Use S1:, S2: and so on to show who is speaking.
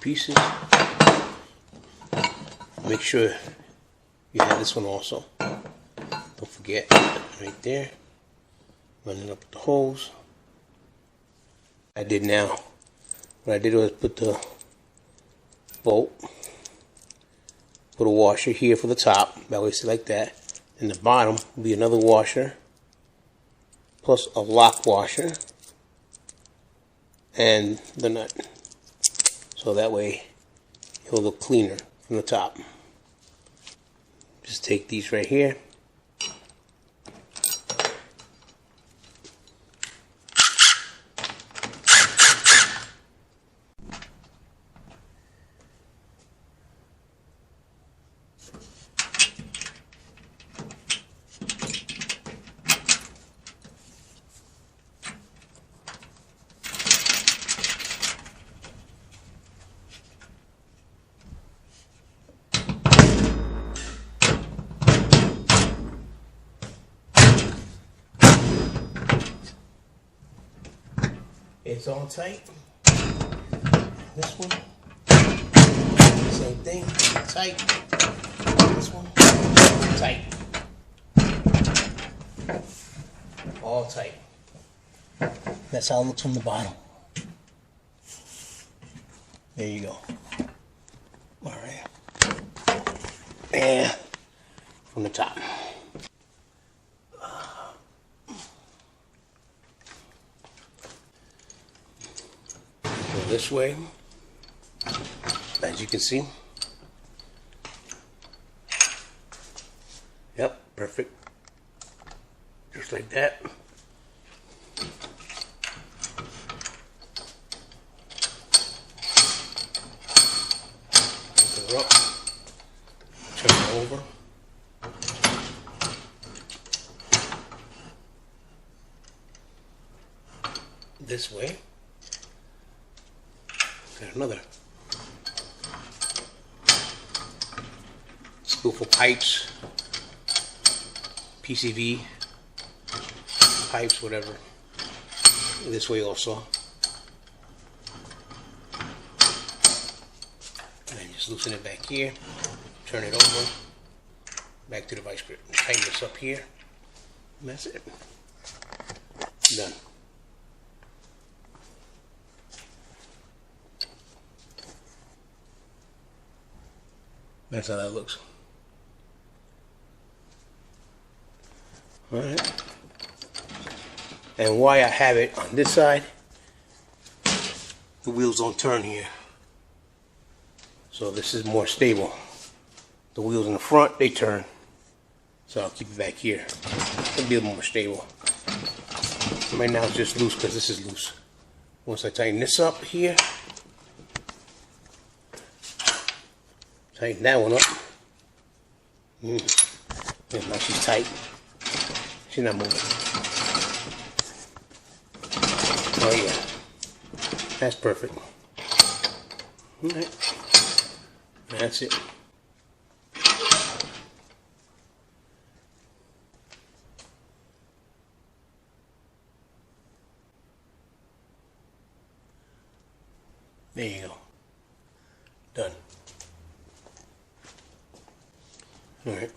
S1: pieces. Make sure you have this one also. Don't forget, right there. Running up the hose. What I did was put the bolt, put a washer here for the top, that way it's like that. And the bottom will be another washer, plus a lock washer, and the nut. So that way it'll look cleaner from the top. Just take these right here. It's all tight. This one, same thing, tight. This one, tight. All tight. That's how it looks from the bottom. There you go. All right. And from the top. This way, as you can see. Yep, perfect. Just like that. Open her up. Turn it over. This way. Got another screw for pipes, PCV pipes, whatever. This way also, and just loosen it back here. Turn it over. Back to the vice grip. Tighten this up here. And that's it. Done. That's how that looks. Alright. And why I have it on this side, the wheels don't turn here. So this is more stable. The wheels in the front, they turn. So I'll keep it back here. It'll be a little more stable. Right now it's just loose because this is loose. Once I tighten this up here, tighten that one up. Yeah, now she's tight. She's not moving. Oh yeah. That's perfect. Alright. That's it. There you go. Done. All right.